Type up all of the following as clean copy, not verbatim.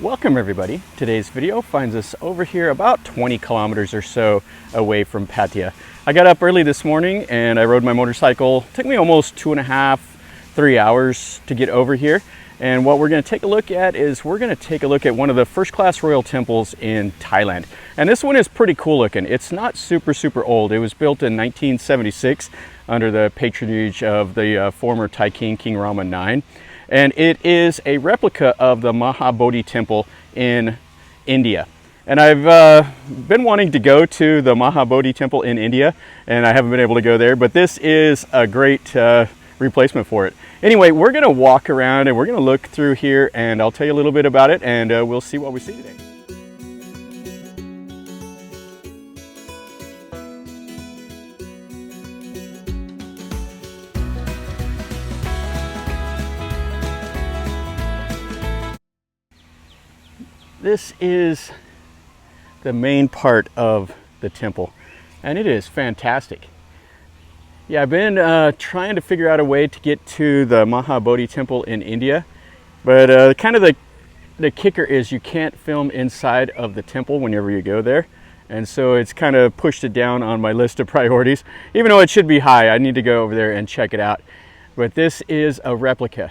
Welcome everybody. Today's video finds us over here about 20 kilometers or so away from Pattaya. I got up early this morning and I rode my motorcycle. It took me almost 2.5, 3 hours to get over here. And what we're going to take a look at is we're going to take a look at one of the first class royal temples in Thailand. And this one is pretty cool looking. It's not super old. It was built in 1976 under the patronage of the former Thai king, King Rama IX. And it is a replica of the Mahabodhi Temple in India. And I've been wanting to go to the Mahabodhi Temple in India, and I haven't been able to go there, but this is a great replacement for it. Anyway, we're going to walk around and we're going to look through here, and I'll tell you a little bit about it, and we'll see what we see today. This is the main part of the temple, and it is fantastic. Yeah, I've been trying to figure out a way to get to the Mahabodhi Temple in India, but kind of the kicker is you can't film inside of the temple whenever you go there, and so it's kind of pushed it down on my list of priorities. Even though it should be high, I need to go over there and check it out. But this is a replica.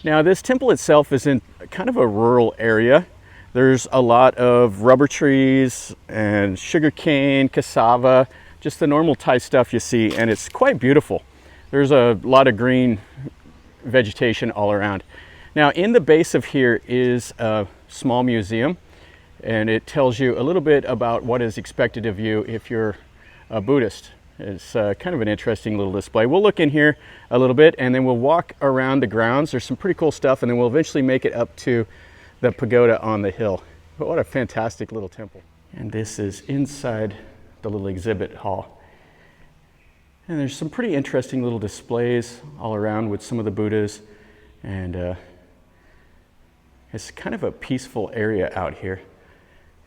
Now, this temple itself is in kind of a rural area. There's a lot of rubber trees and sugar cane, cassava, just the normal Thai stuff you see, and it's quite beautiful. There's a lot of green vegetation all around. Now, in the base of here is a small museum, and it tells you a little bit about what is expected of you if you're a Buddhist. It's kind of an interesting little display. We'll look in here a little bit, and then we'll walk around the grounds. There's some pretty cool stuff, and then we'll eventually make it up to the pagoda on the hill. But what a fantastic little temple. And this is inside the little exhibit hall. And there's some pretty interesting little displays all around with some of the Buddhas. And it's kind of a peaceful area out here.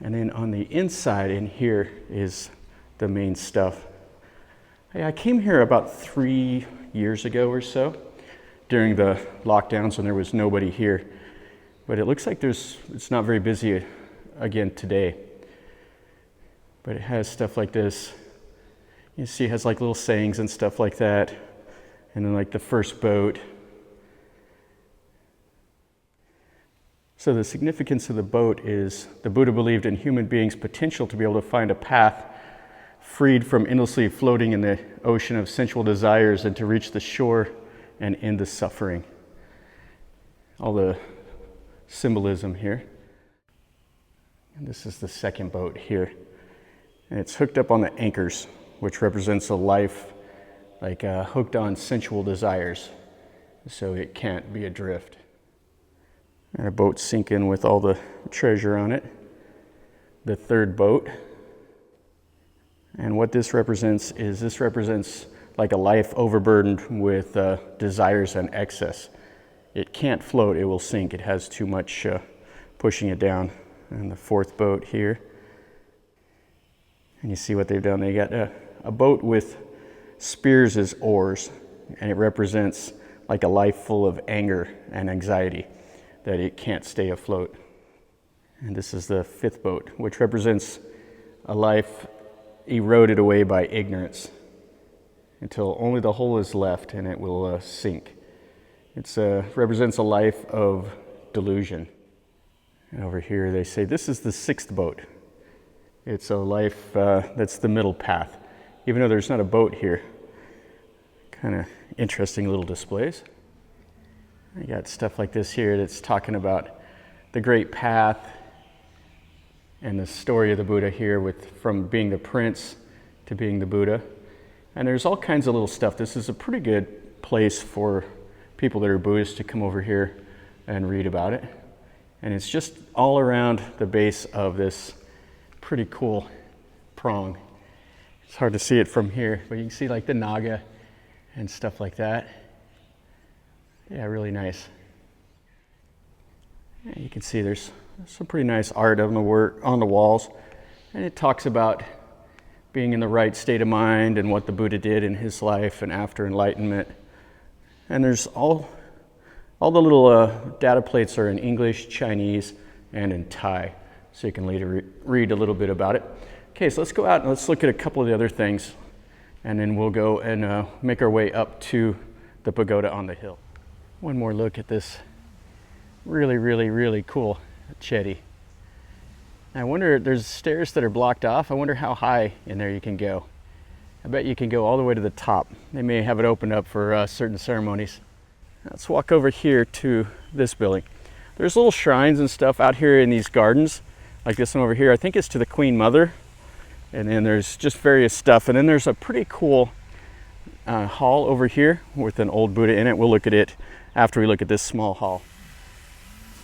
And then on the inside in here is the main stuff. I came here about 3 years ago or so during the lockdowns when there was nobody here. But it looks like it's not very busy again today. But it has stuff like this. You see it has like little sayings and stuff like that. And then like the first boat. So the significance of the boat is the Buddha believed in human beings' potential to be able to find a path freed from endlessly floating in the ocean of sensual desires and to reach the shore and end the suffering. All the symbolism here. And this is the second boat here. And it's hooked up on the anchors, which represents a life like hooked on sensual desires, so it can't be adrift. And a boat sinking with all the treasure on it. The third boat. And what this represents is like a life overburdened with desires and excess. It can't float, it will sink. It has too much pushing it down. And the fourth boat here. And you see what they've done. They got a boat with spears as oars, and it represents like a life full of anger and anxiety, that it can't stay afloat. And this is the fifth boat, which represents a life eroded away by ignorance until only the hull is left and it will sink. It represents a life of delusion. And over here they say this is the sixth boat. It's a life that's the middle path, even though there's not a boat here. Kind of interesting little displays. I got stuff like this here that's talking about the great path and the story of the Buddha here, from being the prince to being the Buddha. And there's all kinds of little stuff. This is a pretty good place for people that are Buddhists to come over here and read about it. And it's just all around the base of this pretty cool prong. It's hard to see it from here, but you can see like the Naga and stuff like that. Yeah, really nice. Yeah, you can see there's some pretty nice art on the walls, and it talks about being in the right state of mind and what the Buddha did in his life and after enlightenment. And there's all the little data plates are in English, Chinese, and in Thai, so you can later read a little bit about it. Okay, so let's go out and let's look at a couple of the other things, and then we'll go and make our way up to the pagoda on the hill. One more look at this really cool chedi. I wonder, there's stairs that are blocked off. I wonder how high in there you can go. I bet you can go all the way to the top. They may have it opened up for certain ceremonies. Let's walk over here to this building. There's little shrines and stuff out here in these gardens, like this one over here. I think it's to the Queen Mother. And then there's just various stuff. And then there's a pretty cool hall over here with an old Buddha in it. We'll look at it after we look at this small hall.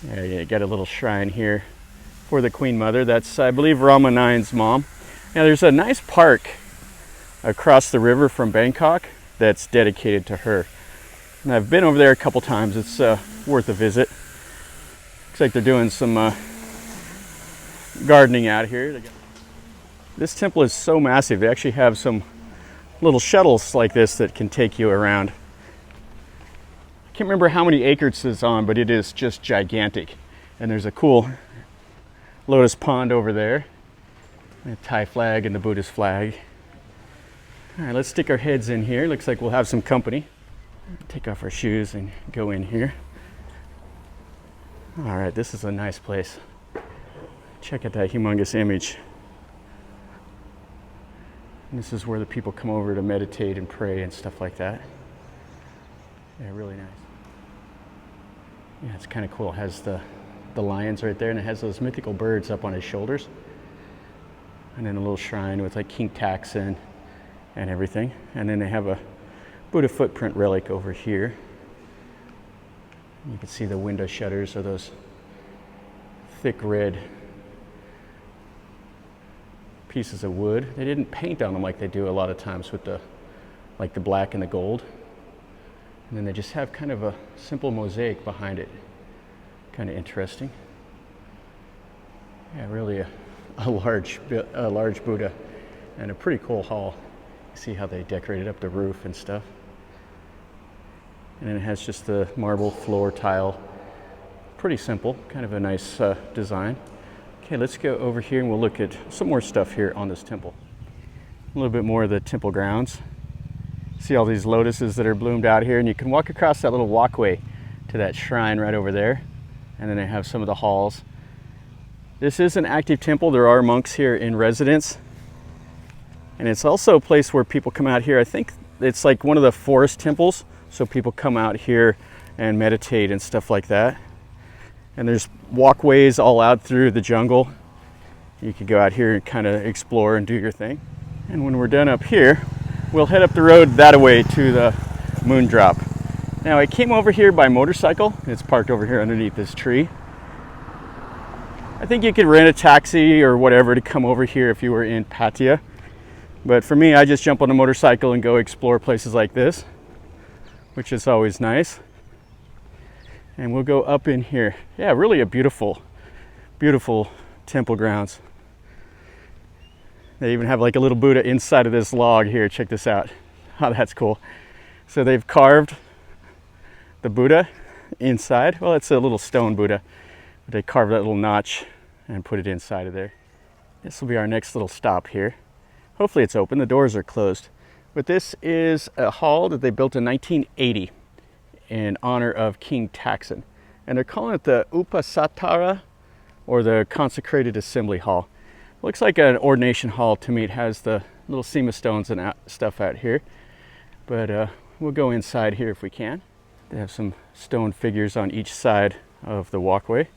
Yeah, you got a little shrine here for the Queen Mother. That's, I believe, Rama IX's mom. Now there's a nice park across the river from Bangkok that's dedicated to her. And I've been over there a couple times. It's worth a visit. Looks like they're doing some gardening out here. This temple is so massive. They actually have some little shuttles like this that can take you around. I can't remember how many acres it's on, but it is just gigantic. And there's a cool lotus pond over there, a Thai flag and the Buddhist flag. All right, let's stick our heads in here. Looks like we'll have some company. Take off our shoes and go in here. All right, this is a nice place. Check out that humongous image. And this is where the people come over to meditate and pray and stuff like that. Yeah, really nice. Yeah, it's kind of cool. It has the lions right there, and it has those mythical birds up on his shoulders. And then a little shrine with like King Taksin and everything. And then they have a Buddha footprint relic over here. You can see the window shutters are those thick red pieces of wood. They didn't paint on them like they do a lot of times with the black and the gold. And then they just have kind of a simple mosaic behind it. Kind of interesting. Yeah, really a large Buddha and a pretty cool hall. You see how they decorated up the roof and stuff. And then it has just the marble floor tile. Pretty simple, kind of a nice design. Okay, let's go over here and we'll look at some more stuff here on this temple. A little bit more of the temple grounds. See all these lotuses that are bloomed out here, and you can walk across that little walkway to that shrine right over there. And then they have some of the halls. This is an active temple. There are monks here in residence. And it's also a place where people come out here. I think it's like one of the forest temples. So people come out here and meditate and stuff like that. And there's walkways all out through the jungle. You can go out here and kind of explore and do your thing. And when we're done up here, we'll head up the road that way to the moon drop. Now I came over here by motorcycle. It's parked over here underneath this tree. I think you could rent a taxi or whatever to come over here if you were in Pattaya. But for me, I just jump on a motorcycle and go explore places like this, which is always nice. And we'll go up in here. Yeah, really a beautiful, beautiful temple grounds. They even have like a little Buddha inside of this log here. Check this out. Oh, that's cool. So they've carved the Buddha inside. Well, it's a little stone Buddha, but they carved that little notch and put it inside of there. This will be our next little stop here. Hopefully it's open. The doors are closed. But this is a hall that they built in 1980 in honor of King Taksin. And they're calling it the Upasatara, or the Consecrated Assembly Hall. Looks like an ordination hall to me. It has the little sema stones and stuff out here. But we'll go inside here if we can. They have some stone figures on each side of the walkway.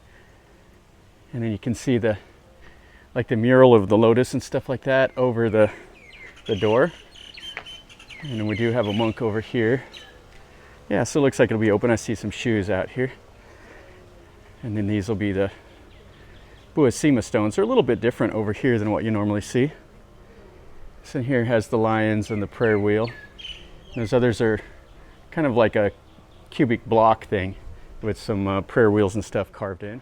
And then you can see the mural of the lotus and stuff like that over the door. And then we do have a monk over here. Yeah, so it looks like it'll be open. I see some shoes out here. And then these will be the Buasima stones. They're a little bit different over here than what you normally see. This in here has the lions and the prayer wheel. And those others are kind of like a cubic block thing with some prayer wheels and stuff carved in.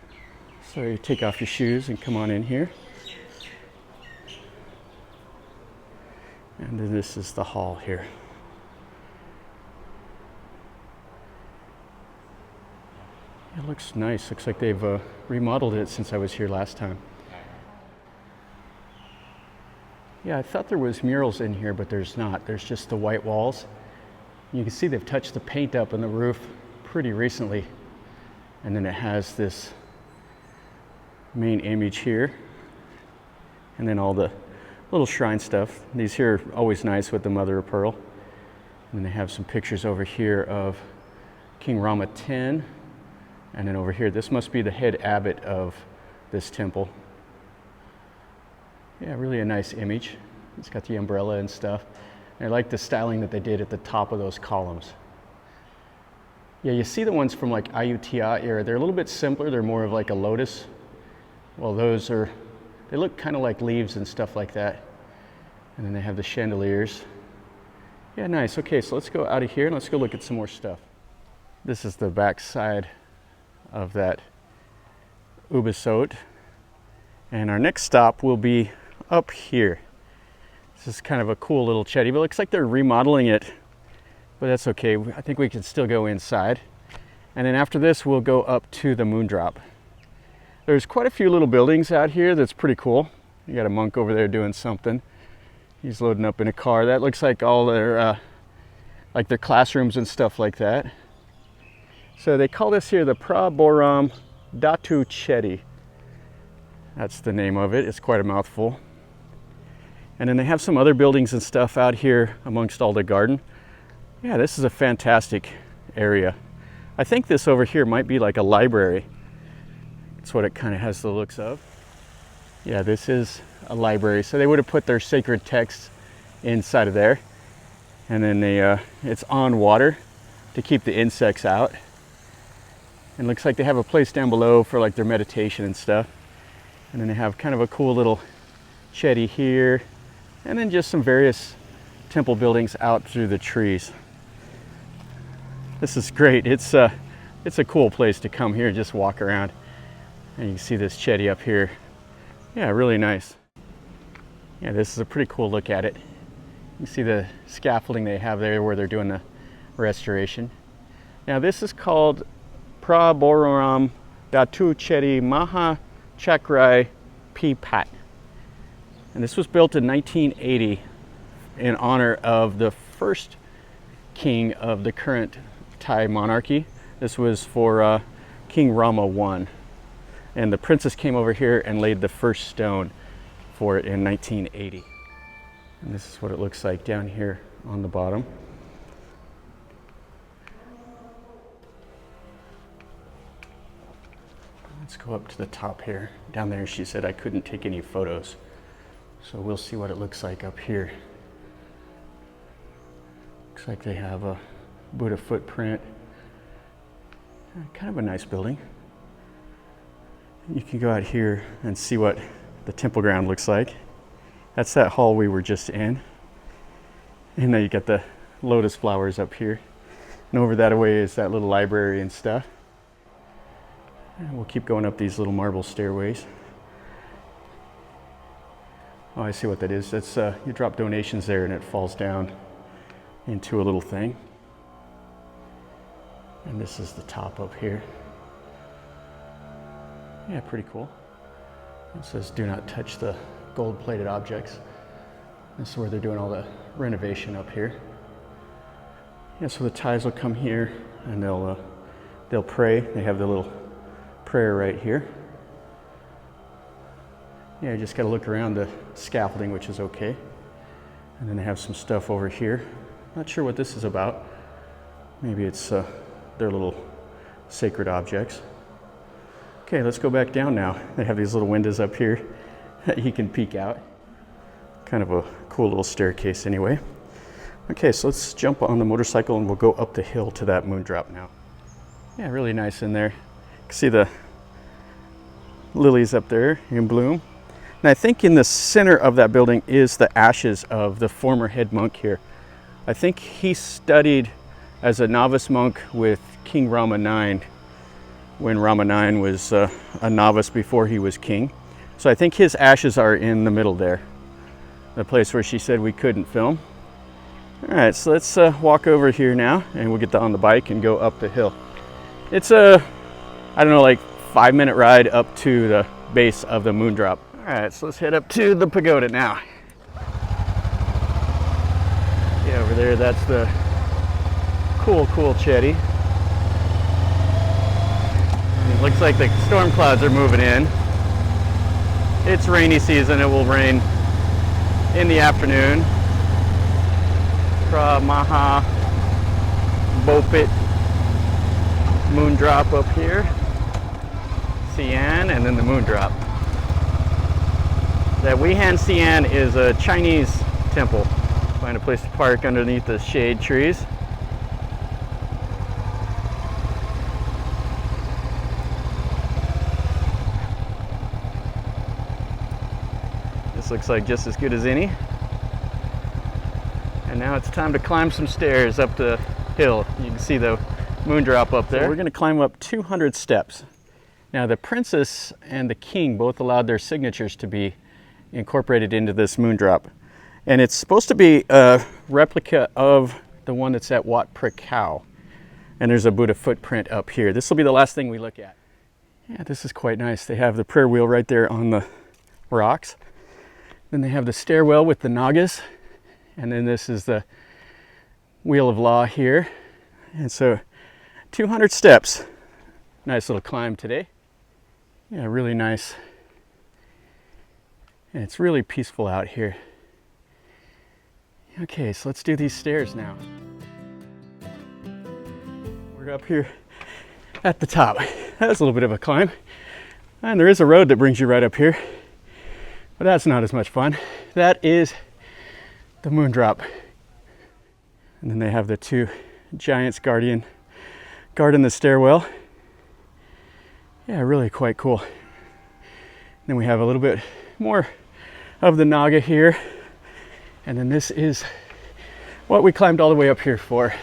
So you take off your shoes and come on in here. And then this is the hall here. It looks nice. Looks like they've remodeled it since I was here last time. Yeah, I thought there was murals in here, but there's not. There's just the white walls. You can see they've touched the paint up on the roof pretty recently. And then it has this main image here. And then all the little shrine stuff. These here are always nice with the mother of pearl. And then they have some pictures over here of King Rama X. And then over here, this must be the head abbot of this temple. Yeah, really a nice image. It's got the umbrella and stuff. And I like the styling that they did at the top of those columns. Yeah, you see the ones from like Ayutthaya era. They're a little bit simpler. They're more of like a lotus. Well, those are, they look kind of like leaves and stuff like that. And then they have the chandeliers. Yeah, nice. Okay, so let's go out of here and let's go look at some more stuff. This is the back side of that Ubisot. And our next stop will be up here. This is kind of a cool little chedi, but it looks like they're remodeling it, but that's okay. I think we can still go inside. And then after this, we'll go up to the Moondrop. There's quite a few little buildings out here that's pretty cool. You got a monk over there doing something. He's loading up in a car. That looks like all their, like their classrooms and stuff like that. So they call this here the Pra Boram Chedi. That's the name of it. It's quite a mouthful. And then they have some other buildings and stuff out here amongst all the garden. Yeah, this is a fantastic area. I think this over here might be like a library. That's what it kind of has the looks of. Yeah, this is a library. So they would have put their sacred texts inside of there. And then it's on water to keep the insects out. And it looks like they have a place down below for like their meditation and stuff. And then they have kind of a cool little chedi here. And then just some various temple buildings out through the trees. This is great. It's a cool place to come here and just walk around. And you can see this chedi up here. Yeah, really nice. Yeah, this is a pretty cool look at it. You can see the scaffolding they have there where they're doing the restoration. Now this is called Pra Boram Chedi Maha Chakrai Pat. And this was built in 1980 in honor of the first king of the current Thai monarchy. This was for King Rama I. And the princess came over here and laid the first stone for it in 1980. And this is what it looks like down here on the bottom. Let's go up to the top here. Down there she said I couldn't take any photos. So we'll see what it looks like up here. Looks like they have a Buddha footprint. Kind of a nice building. You can go out here and see what the temple ground looks like. That's that hall we were just in. And now you got the lotus flowers up here. And over that way is that little library and stuff. And we'll keep going up these little marble stairways. Oh, I see what that is. That's you drop donations there and it falls down into a little thing. And this is the top up here. Yeah, pretty cool. It says do not touch the gold-plated objects. This is where they're doing all the renovation up here. Yeah, so the Thais will come here and they'll pray. They have the little prayer right here. Yeah, you just got to look around the scaffolding, which is okay. And then they have some stuff over here. Not sure what this is about. Maybe it's their little sacred objects. Okay, let's go back down now. They have these little windows up here that you can peek out. Kind of a cool little staircase anyway. Okay, so let's jump on the motorcycle and we'll go up the hill to that Moondrop now. Yeah, really nice in there. You can see the lilies up there in bloom. And I think in the center of that building is the ashes of the former head monk here. I think he studied as a novice monk with King Rama IX when Rama IX was a novice before he was king. So I think his ashes are in the middle there, the place where she said we couldn't film. All right, so let's walk over here now and we'll get on the bike and go up the hill. It's a I don't know, like 5-minute ride up to the base of the moon drop. All right, so let's head up to the pagoda now. Yeah, over there, that's the cool Chedi. It looks like the storm clouds are moving in. It's rainy season, it will rain in the afternoon. Pra Boram moon drop up here. Xi'an, and then the moon drop. That Wehan Xi'an is a Chinese temple. Find a place to park underneath the shade trees. This looks like just as good as any. And now it's time to climb some stairs up the hill. You can see the moon drop up there. So we're going to climb up 200 steps. Now the princess and the king both allowed their signatures to be incorporated into this moon drop. And it's supposed to be a replica of the one that's at Wat Phra Kaew. And there's a Buddha footprint up here. This will be the last thing we look at. Yeah, this is quite nice. They have the prayer wheel right there on the rocks. Then they have the stairwell with the nagas. And then this is the wheel of law here. And so 200 steps. Nice little climb today. Yeah, really nice. And it's really peaceful out here. Okay, so let's do these stairs now. We're up here at the top. That's a little bit of a climb. And there is a road that brings you right up here. But that's not as much fun. That is the moon drop. And then they have the two giants guarding the stairwell. Yeah, really quite cool. Then we have a little bit more of the naga here. And then this is what we climbed all the way up here for.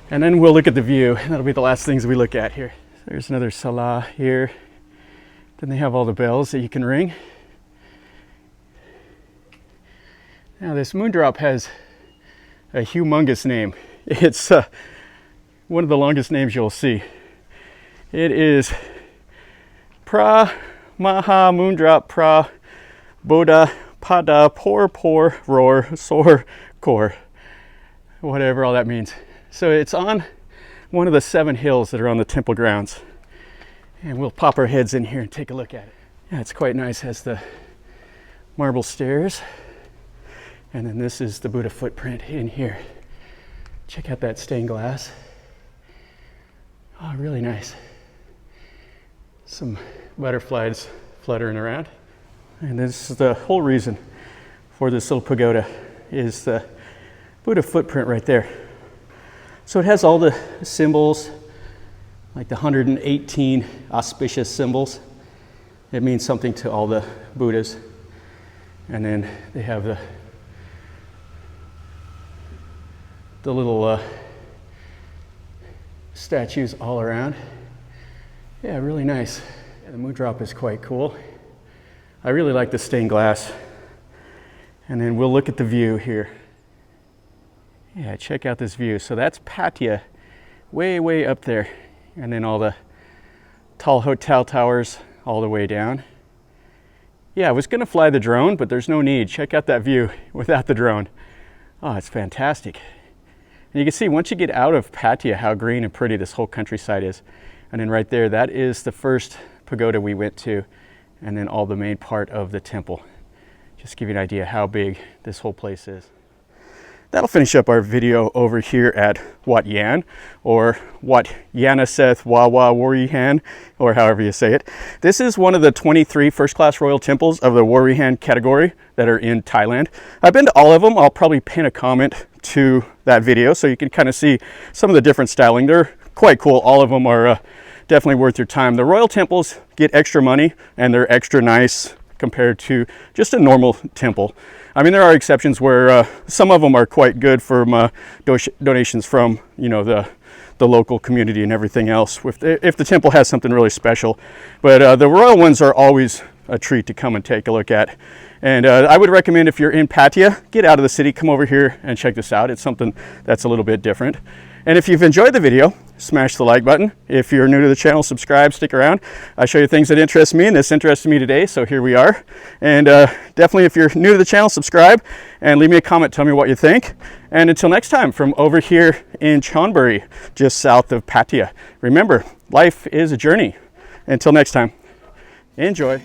And then we'll look at the view. That'll be the last things we look at here. There's another salah here. Then they have all the bells that you can ring. Now this moon drop has a humongous name. It's one of the longest names you'll see. It is Pra Moon Drop Pra Boda Pada Por Roar Sor Kor. Whatever all that means. So it's on one of the 7 hills that are on the temple grounds. And we'll pop our heads in here and take a look at it. Yeah, it's quite nice. It has the marble stairs. And then this is the Buddha footprint in here. Check out that stained glass. Oh, really nice. Some butterflies fluttering around. And this is the whole reason for this little pagoda is the Buddha footprint right there. So it has all the symbols, like the 118 auspicious symbols. It means something to all the Buddhas. And then they have the little statues all around. Yeah, really nice. Yeah, the moon drop is quite cool. I really like the stained glass. And then we'll look at the view here. Yeah, check out this view. So that's Pattaya, way up there. And then all the tall hotel towers all the way down. Yeah, I was gonna fly the drone, but there's no need. Check out that view without the drone. Oh, it's fantastic. And you can see once you get out of Pattaya how green and pretty this whole countryside is. And then right there, that is the first pagoda we went to, and then all the main part of the temple. Just give you an idea how big this whole place is. That'll finish up our video over here at Wat Yan, or Wat Yannasangwararam, or however you say it. This is one of the 23 first-class royal temples of the Wararam category that are in Thailand. I've been to all of them. I'll probably pin a comment to that video so you can kind of see some of the different styling. They're quite cool. All of them are definitely worth your time. The royal temples get extra money and they're extra nice compared to just a normal temple. I mean, there are exceptions where some of them are quite good from donations from, you know, the local community and everything else, if the temple has something really special. But the royal ones are always a treat to come and take a look at. And I would recommend if you're in Pattaya, get out of the city, come over here and check this out. It's something that's a little bit different. And if you've enjoyed the video, smash the like button. If you're new to the channel, subscribe, stick around. I show you things that interest me, and this interested me today, so here we are. And definitely, if you're new to the channel, subscribe and leave me a comment, tell me what you think. And until next time, from over here in Chonburi, just south of Pattaya, remember, life is a journey. Until next time, enjoy.